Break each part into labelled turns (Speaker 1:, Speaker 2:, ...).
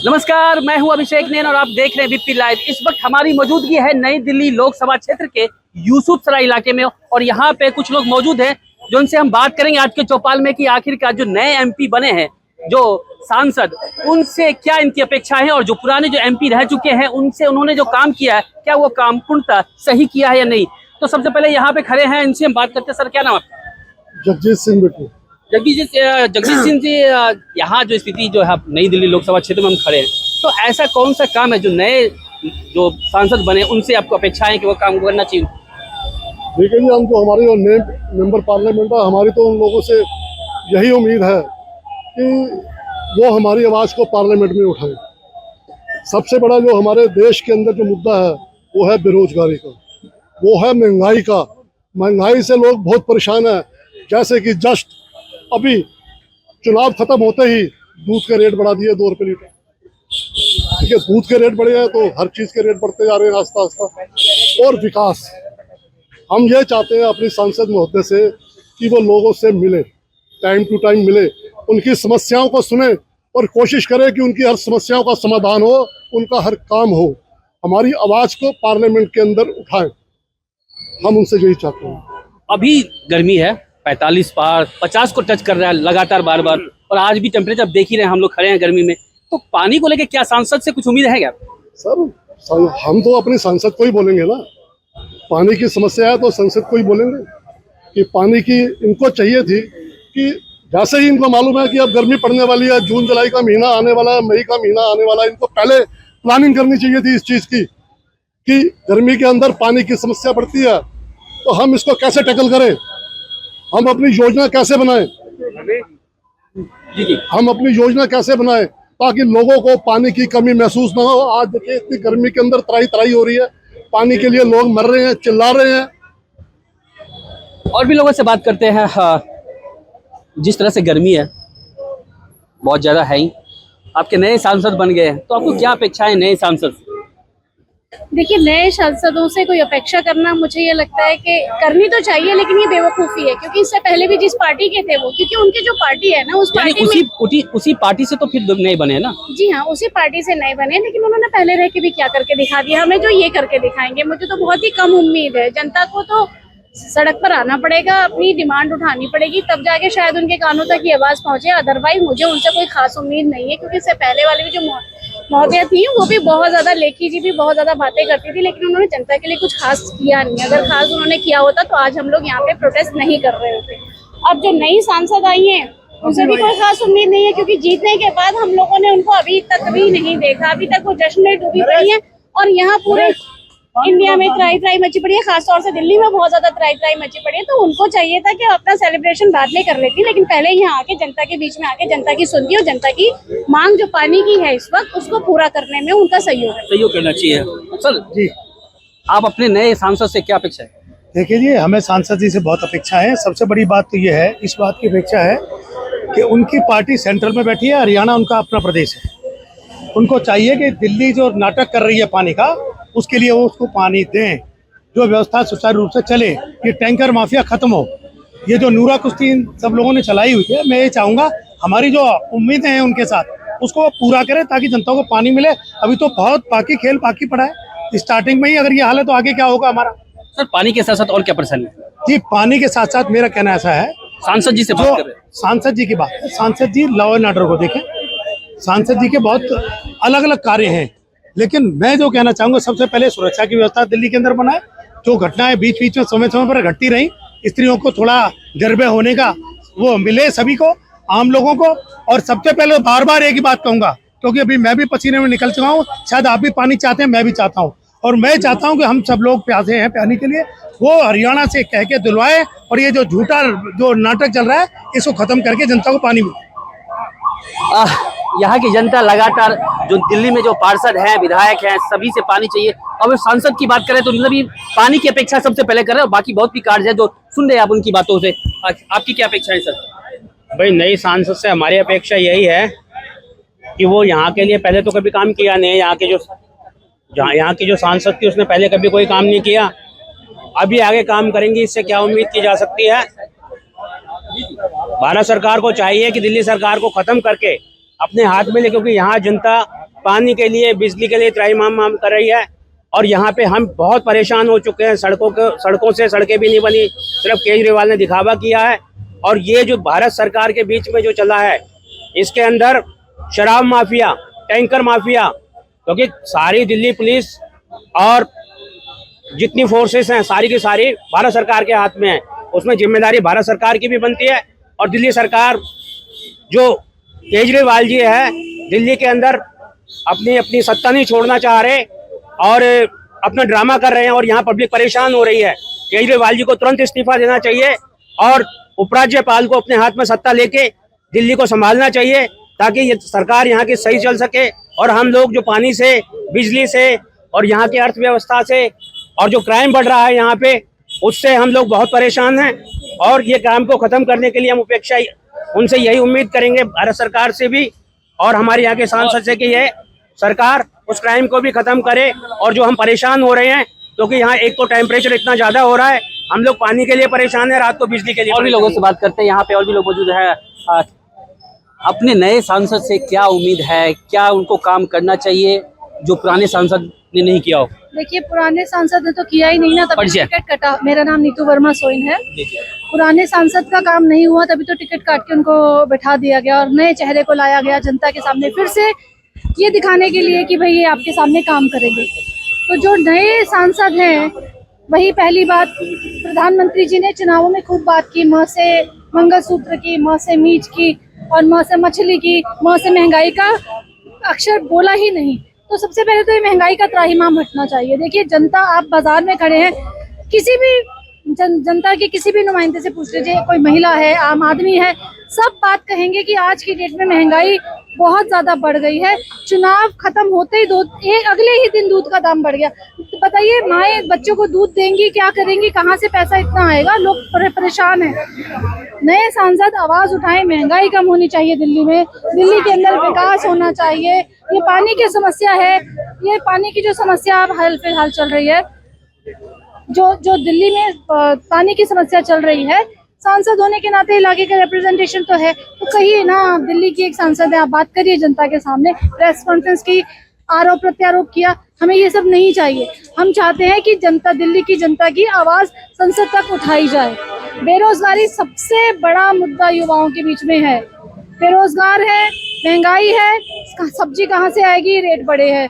Speaker 1: नमस्कार, मैं हूं अभिषेक नैन और आप देख रहे हैं बीपी लाइव। इस वक्त हमारी मौजूदगी है नई दिल्ली लोकसभा क्षेत्र के यूसुफसराय इलाके में और यहाँ पे कुछ लोग मौजूद हैं जो उनसे हम बात करेंगे आज के चौपाल में कि आखिरकार जो नए एमपी बने हैं, जो सांसद, उनसे क्या इनकी अपेक्षाएं हैं और जो पुराने जो एमपी रह चुके हैं उनसे उन्होंने जो काम किया है क्या वो काम पूर्णतः सही किया है या नहीं। तो सबसे पहले यहाँ पे खड़े हैं, इनसे हम बात करते हैं। सर, क्या नाम आपका?
Speaker 2: जगजीत सिंह बेटू।
Speaker 1: जगजीत सिंह जी, यहाँ जो स्थिति जो है नई दिल्ली लोकसभा क्षेत्र में हम खड़े हैं, तो ऐसा कौन सा काम है जो नए जो सांसद बने उनसे आपको अपेक्षाएं है कि वो काम करना चाहिए?
Speaker 2: ठीक है जी, हम तो हमारे जो मेंबर पार्लियामेंट है, हमारी तो उन लोगों से यही उम्मीद है कि वो हमारी आवाज़ को पार्लियामेंट में उठाएं। सबसे बड़ा जो हमारे देश के अंदर जो मुद्दा है वो है बेरोजगारी का, वो है महंगाई का। महंगाई से लोग बहुत परेशान हैं। जैसे कि जस्ट अभी चुनाव खत्म होते ही दूध के रेट बढ़ा दिए 2 रुपये लीटर। ठीक है, दूध के रेट बढ़े हैं तो हर चीज़ के रेट बढ़ते जा रहे हैं आस्ता आस्ता। और विकास, हम ये चाहते हैं अपनी सांसद महोदय से कि वो लोगों से मिले, टाइम टू टाइम मिले, उनकी समस्याओं को सुने और कोशिश करें कि उनकी हर समस्याओं का समाधान हो, उनका हर काम हो, हमारी आवाज़ को पार्लियामेंट के अंदर उठाएं। हम उनसे यही चाहते हैं।
Speaker 1: अभी गर्मी है, 45 पार 50 को टच कर रहा है लगातार बार बार, और आज भी टेम्परेचर देख ही रहे हैं, हम लोग खड़े हैं गर्मी में। तो पानी को लेकर क्या सांसद से कुछ उम्मीद है क्या?
Speaker 2: सर, हम तो अपनी सांसद को ही बोलेंगे ना। पानी की समस्या है तो संसद को ही बोलेंगे कि पानी की इनको चाहिए थी कि जैसे ही इनको मालूम है कि अब गर्मी पड़ने वाली है, जून जुलाई का महीना आने वाला है, मई का महीना आने वाला है, इनको पहले प्लानिंग करनी चाहिए थी इस चीज़ की कि गर्मी के अंदर पानी की समस्या बढ़ती है तो हम इसको कैसे टैकल करें, हम अपनी योजना कैसे बनाएं, हम अपनी योजना कैसे बनाएं ताकि लोगों को पानी की कमी महसूस ना हो। आज देखिए इतनी गर्मी के अंदर त्राही त्राही हो रही है, पानी के लिए लोग मर रहे हैं, चिल्ला रहे हैं।
Speaker 1: और भी लोगों से बात करते हैं। जिस तरह से गर्मी है बहुत ज़्यादा है ही, आपके नए सांसद बन गए हैं तो आपको क्या अपेक्षा है नए सांसद से?
Speaker 3: देखिए, नए सांसदों से कोई अपेक्षा करना मुझे ये लगता है कि करनी तो चाहिए, लेकिन ये बेवकूफ़ी है क्योंकि इससे पहले भी जिस पार्टी के थे वो, क्योंकि उनकी जो पार्टी है ना उस पार्टी
Speaker 1: उसी पार्टी से तो फिर नए बने ना।
Speaker 3: जी हाँ, उसी पार्टी से नए बने, लेकिन उन्होंने पहले रह के भी क्या करके दिखा दिया हमें, जो ये करके दिखाएंगे। मुझे तो बहुत ही कम उम्मीद है। जनता को तो सड़क पर आना पड़ेगा, अपनी डिमांड उठानी पड़ेगी, तब जाके शायद उनके कानों तक ये आवाज़ पहुंचे। अदरवाइज मुझे उनसे कोई खास उम्मीद नहीं है, क्योंकि इससे पहले वाली भी जो महोदया थी वो भी बहुत ज्यादा, लेखी जी भी बहुत ज्यादा बातें करती थी, लेकिन उन्होंने जनता के लिए कुछ खास किया नहीं। अगर खास उन्होंने किया होता तो आज हम लोग यहाँ पे प्रोटेस्ट नहीं कर रहे होते। अब जो नई सांसद आई हैं उनसे भी कोई खास उम्मीद नहीं है, क्योंकि जीतने के बाद हम लोगों ने उनको अभी तक भी नहीं देखा। अभी तक वो जश्न में डूबी पड़ी है और यहाँ पूरे इंडिया में त्राही त्राही मची पड़ी है, खासतौर से दिल्ली में बहुत ज्यादा त्राही त्राही मची पड़ी है। तो उनको चाहिए था कि अपना सेलिब्रेशन बाद में कर लेती, लेकिन पहले यहाँ आके जनता के बीच में आके जनता की सुनती और जनता की मांग जो पानी की है इस वक्त उसको पूरा करने में उनका सहयोग
Speaker 1: करना चाहिए। सर जी, आप अपने नए सांसद से क्या अपेक्षा है?
Speaker 4: देखिए जी, हमें सांसद जी से बहुत अपेक्षा है। सबसे बड़ी बात तो ये है, इस बात की अपेक्षा है कि उनकी पार्टी सेंट्रल में बैठी है, हरियाणा उनका अपना प्रदेश है। उनको चाहिए कि दिल्ली जो नाटक कर रही है पानी का, उसके लिए वो उसको पानी दें, जो व्यवस्था सुचारू रूप से चले, ये टैंकर माफिया खत्म हो। ये जो नूरा कुश्ती सब लोगों ने चलाई हुई है, मैं ये चाहूँगा हमारी जो उम्मीदें हैं उनके साथ उसको पूरा करें ताकि जनता को पानी मिले। अभी तो बहुत बाकी खेल बाकी पड़ा है। स्टार्टिंग में ही अगर ये हाल है तो आगे क्या होगा हमारा?
Speaker 1: सर, पानी के साथ साथ और क्या परेशानी है?
Speaker 4: जी, पानी के साथ साथ मेरा कहना ऐसा है,
Speaker 1: सांसद जी से बात कर रहे हैं।
Speaker 4: सांसद जी की बात, सांसद जी लॉ एंड ऑर्डर को देखें। सांसद जी के बहुत अलग अलग कार्य हैं, लेकिन मैं जो कहना चाहूँगा सबसे पहले सुरक्षा की व्यवस्था दिल्ली के अंदर बनाए। जो घटनाएं बीच बीच में समय समय पर घटती रही, स्त्रियों को थोड़ा गर्भ होने का वो मिले सभी को, आम लोगों को। और सबसे पहले बार बार एक ही बात कहूँगा, क्योंकि अभी मैं भी पसीने में निकल चुका हूँ, शायद आप भी पानी चाहते हैं, मैं भी चाहता हूँ, और मैं चाहता हूँ कि हम सब लोग प्यासे हैं पानी के लिए, वो हरियाणा से कह के दिलवाए और ये जो झूठा जो नाटक चल रहा है इसको खत्म करके जनता को पानी मिले।
Speaker 1: यहाँ की जनता लगातार, जो दिल्ली में जो पार्षद हैं, विधायक हैं, सभी से पानी चाहिए। अब सांसद की बात करें तो उनसे भी पानी की अपेक्षा सबसे पहले करें, और बाकी बहुत भी कार्य है जो सुन रहे हैं आप उनकी बातों से। आपकी क्या अपेक्षा है सर?
Speaker 5: भाई, नई सांसद से हमारी अपेक्षा यही है कि वो यहाँ के लिए पहले तो कभी काम किया नहीं। यहाँ की जो सांसद थी उसने पहले कभी कोई काम नहीं किया, अभी आगे काम करेंगी, इससे क्या उम्मीद की जा सकती है? भारत सरकार को चाहिए कि दिल्ली सरकार को खत्म करके अपने हाथ में ले, क्योंकि यहाँ जनता पानी के लिए, बिजली के लिए त्राहिमाम कर रही है। और यहाँ पे हम बहुत परेशान हो चुके हैं। सड़कों से सड़कें भी नहीं बनी, सिर्फ केजरीवाल ने दिखावा किया है। और ये जो भारत सरकार के बीच में जो चला है, इसके अंदर शराब माफिया, टैंकर माफिया, क्योंकि सारी दिल्ली पुलिस और जितनी फोर्सेस हैं सारी की सारी भारत सरकार के हाथ में है। उसमें जिम्मेदारी भारत सरकार की भी बनती है। और दिल्ली सरकार जो केजरीवाल जी है, दिल्ली के अंदर अपनी सत्ता नहीं छोड़ना चाह रहे और अपना ड्रामा कर रहे हैं और यहाँ पब्लिक परेशान हो रही है। केजरीवाल जी को तुरंत इस्तीफा देना चाहिए और उपराज्यपाल को अपने हाथ में सत्ता लेके दिल्ली को संभालना चाहिए, ताकि ये सरकार यहाँ की सही चल सके। और हम लोग जो पानी से, बिजली से और यहाँ की अर्थव्यवस्था से और जो क्राइम बढ़ रहा है यहाँ पे, उससे हम लोग बहुत परेशान हैं। और ये काम को खत्म करने के लिए हम उनसे यही उम्मीद करेंगे, भारत सरकार से भी और हमारे यहाँ के सांसद से, कि ये सरकार उस क्राइम को भी खत्म करे। और जो हम परेशान हो रहे हैं, क्योंकि यहाँ एक तो टेम्परेचर इतना ज्यादा हो रहा है, हम लोग पानी के लिए परेशान है, रात को बिजली के लिए।
Speaker 1: और भी लोगों से बात करते हैं, यहाँ पे और भी लोग मौजूद है। अपने नए सांसद से क्या उम्मीद है, क्या उनको काम करना चाहिए जो पुराने सांसद ने नहीं किया हो?
Speaker 6: देखिए, पुराने सांसद ने तो किया ही नहीं ना, तभी
Speaker 1: परिचय।
Speaker 6: टिकट कटा। मेरा नाम नीतू वर्मा सोइन है। पुराने सांसद का काम नहीं हुआ, तभी तो टिकट काट के उनको बैठा दिया गया और नए चेहरे को लाया गया जनता के सामने, फिर से ये दिखाने के लिए कि भाई ये आपके सामने काम करेंगे। तो जो नए सांसद हैं, वही पहली बात, प्रधानमंत्री जी ने चुनावों में खूब बात की, म से मंगलसूत्र की, म से मीट की और म से मछली की, म से महंगाई का अक्षर बोला ही नहीं। तो सबसे पहले तो ये महंगाई का त्राहिमाम हटना चाहिए। देखिए, जनता, आप बाजार में खड़े हैं, किसी भी जनता के किसी भी नुमाइंदे से पूछ लीजिए, कोई महिला है, आम आदमी है, सब बात कहेंगे कि आज की डेट में महंगाई बहुत ज्यादा बढ़ गई है। चुनाव खत्म होते ही अगले ही दिन दूध का दाम बढ़ गया। तो बताइए, माएँ बच्चों को दूध देंगी, क्या करेंगी, कहाँ से पैसा इतना आएगा? लोग परेशान हैं। नए सांसद आवाज उठाएं, महंगाई कम होनी चाहिए दिल्ली में, दिल्ली के अंदर विकास होना चाहिए। ये पानी की समस्या है, ये पानी की जो समस्या अब हाल फिलहाल चल रही है, जो दिल्ली में पानी की समस्या चल रही है, सांसद होने के नाते इलाके का रिप्रेजेंटेशन तो है, तो कहिए ना, दिल्ली की एक सांसद है, आप बात करिए जनता के सामने। प्रेस कॉन्फ्रेंस की, आरोप प्रत्यारोप किया, हमें ये सब नहीं चाहिए। हम चाहते हैं कि जनता, दिल्ली की जनता की आवाज संसद तक उठाई जाए। बेरोजगारी सबसे बड़ा मुद्दा युवाओं के बीच में है। बेरोजगार है, महंगाई है, सब्जी कहाँ से आएगी, रेट बढ़े हैं,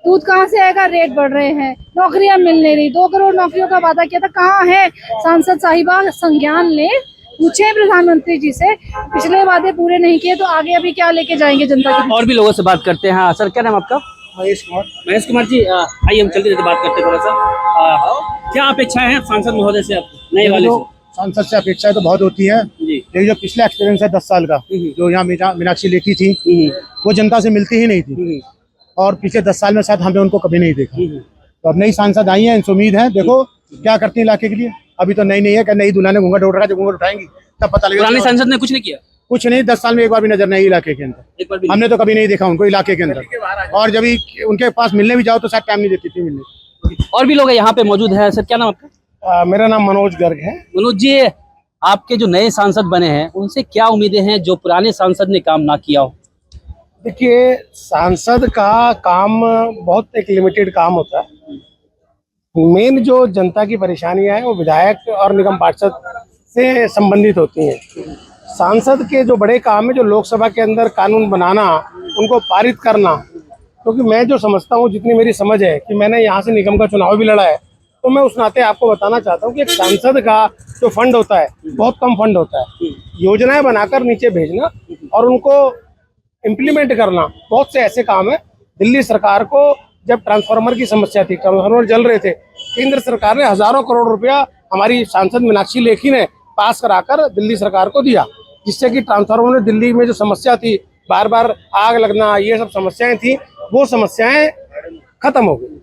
Speaker 6: दूध कहाँ से आएगा, रेट बढ़ रहे हैं, नौकरियां मिल नहीं रही, 2 करोड़ नौकरियों का वादा किया था, कहाँ है? सांसद साहिबा संज्ञान ले, पूछे प्रधानमंत्री जी से, पिछले वादे पूरे नहीं किए तो आगे अभी क्या लेके जाएंगे जनता की?
Speaker 1: और भी लोगों से बात करते हैं। हाँ सर, क्या नाम आपका? महेश कुमार जी, आइए हम चलते बात करते हैं थोड़ा सा। क्या अपेक्षाएं हैं सांसद महोदय से, आप नए वाले से?
Speaker 4: सांसद से अपेक्षाएं तो बहुत होती है। ये जो पिछला एक्सपीरियंस है 10 साल का, जो यहाँ मीनाक्षी लेखी थी, वो जनता से मिलती ही नहीं थी और पिछले 10 साल में शायद हमने उनको कभी नहीं देखा। तो अब नई सांसद आई हैं, इनसे उम्मीद है, देखो क्या करती है इलाके के लिए। अभी तो नई है कि नई दुल्हन ने घूंघट उठ रहा है, जब घूंघट उठाएंगी तब पता लगेगा।
Speaker 1: पुराने सांसद ने कुछ नहीं किया,
Speaker 4: कुछ नहीं, 10 साल में एक बार भी नजर नहीं इलाके के अंदर, हमने तो कभी नहीं देखा उनको इलाके के अंदर। और जब उनके पास मिलने भी जाओ तो शायद टाइम नहीं देती थी मिलने।
Speaker 1: और भी लोग यहाँ पे मौजूद है। सर, क्या नाम आपका?
Speaker 4: मेरा नाम मनोज गर्ग है।
Speaker 1: मनोज जी, आपके जो नए सांसद बने हैं, उनसे क्या उम्मीदें हैं जो पुराने सांसद ने काम ना किया हो?
Speaker 4: देखिए, सांसद का काम बहुत एक लिमिटेड काम होता है। मेन जो जनता की परेशानियां हैं वो विधायक और निगम पार्षद से संबंधित होती हैं। सांसद के जो बड़े काम है, जो लोकसभा के अंदर कानून बनाना, उनको पारित करना, क्योंकि मैं जो समझता हूँ, जितनी मेरी समझ है कि मैंने यहाँ से निगम का चुनाव भी लड़ा है, तो मैं उस नाते आपको बताना चाहता हूँ कि एक सांसद का जो फंड होता है बहुत कम फंड होता है। योजनाएं बनाकर नीचे भेजना और उनको इम्प्लीमेंट करना, बहुत से ऐसे काम है। दिल्ली सरकार को जब ट्रांसफार्मर की समस्या थी, ट्रांसफार्मर जल रहे थे, केंद्र सरकार ने हजारों करोड़ रुपया हमारी सांसद मीनाक्षी लेखी ने पास कराकर दिल्ली सरकार को दिया, जिससे कि ट्रांसफार्मर में दिल्ली में जो समस्या थी, बार बार आग लगना, ये सब समस्याएं थी, वो समस्याएं खत्म हो गई।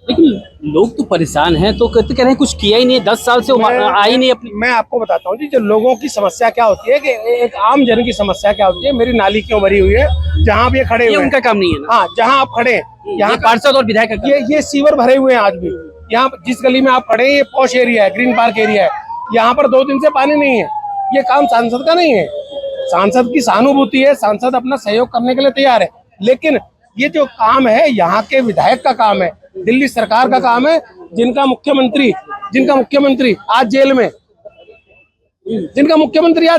Speaker 1: लेकिन लोग तो परेशान हैं, तो कहते कह रहे हैं कुछ किया ही नहीं, 10 साल से आई नहीं अपनी।
Speaker 4: मैं आपको बताता हूँ जी, जो लोगों की समस्या क्या होती है, कि एक आम जन की समस्या क्या होती है। मेरी नाली क्यों भरी हुई है, जहाँ आप ये खड़े हुए,
Speaker 1: उनका काम नहीं है ना।
Speaker 4: हाँ, जहाँ आप खड़े, यहाँ
Speaker 1: पार्षद और विधायक का
Speaker 4: ये सीवर भरे हुए हैं आज भी। यहाँ जिस गली में आप खड़े हैं, ये पॉश एरिया है, ग्रीन पार्क एरिया है, यहाँ पर 2 दिन से पानी नहीं है। ये काम सांसद का नहीं है। सांसद की सहानुभूति है, सांसद अपना सहयोग करने के लिए तैयार है,
Speaker 7: लेकिन ये जो काम है यहाँ के विधायक का काम है, दिल्ली सरकार का काम है, जिनका मुख्यमंत्री आज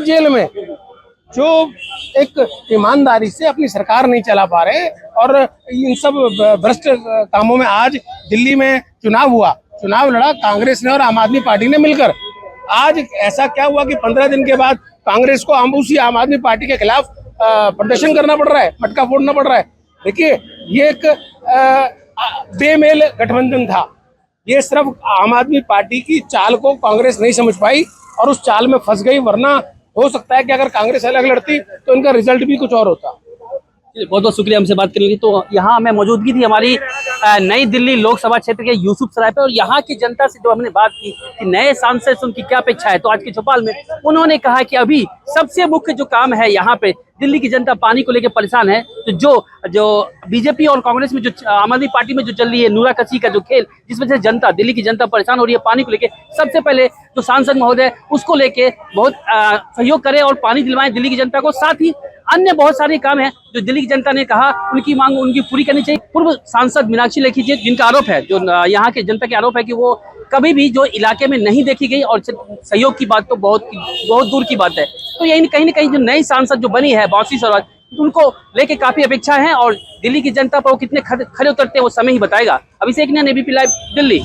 Speaker 7: जेल में, जो एक ईमानदारी से अपनी सरकार नहीं चला पा रहे और इन सब भ्रष्ट कामों में आज दिल्ली में चुनाव लड़ा कांग्रेस ने और आम आदमी पार्टी ने मिलकर। आज ऐसा क्या हुआ कि 15 दिन के बाद कांग्रेस को उसी आम आदमी पार्टी के खिलाफ प्रदर्शन करना पड़ रहा है, मटका फोड़ना पड़ रहा है। देखिए, ये एक बेमेल गठबंधन था। ये सिर्फ आम आदमी पार्टी की चाल को कांग्रेस नहीं समझ पाई और उस चाल में फंस गई, वरना हो सकता है कि अगर कांग्रेस अलग लड़ती तो इनका रिजल्ट भी कुछ और होता।
Speaker 1: बहुत बहुत शुक्रिया हमसे बात करने की। तो यहाँ हमें मौजूदगी थी हमारी नई दिल्ली लोकसभा क्षेत्र के यूसुफ सराय पे, और यहाँ की जनता से जो हमने बात की कि नए सांसद से उनकी क्या अपेक्षा है, तो आज के चौपाल में उन्होंने कहा कि अभी सबसे मुख्य जो काम है यहाँ पे, दिल्ली की जनता पानी को लेकर परेशान है। तो जो बीजेपी और कांग्रेस में, जो आम आदमी पार्टी में जो चल रही है नूरा कसी का जो खेल, जिस वजह से दिल्ली की जनता परेशान हो रही है पानी को लेके, सबसे पहले जो सांसद महोदय उसको लेके बहुत सहयोग करें और पानी दिलवाएं दिल्ली की जनता को। साथ ही अन्य बहुत सारे काम है जो दिल्ली की जनता ने कहा उनकी मांग उनकी पूरी करनी चाहिए। पूर्व सांसद मीनाक्षी लेखी जी, जिनका आरोप है, जो यहाँ के जनता के आरोप है कि वो कभी भी जो इलाके में नहीं देखी गई, और सहयोग की बात तो बहुत दूर की बात है। तो यही कहीं ना कहीं जो नई सांसद जो बनी है बांसी स्वराज, उनको लेके काफी अपेक्षा है, और दिल्ली की जनता पर वो कितने खड़े उतरते हैं वो समय ही बताएगा। अभिषेक ने एबीपी लाइव, दिल्ली।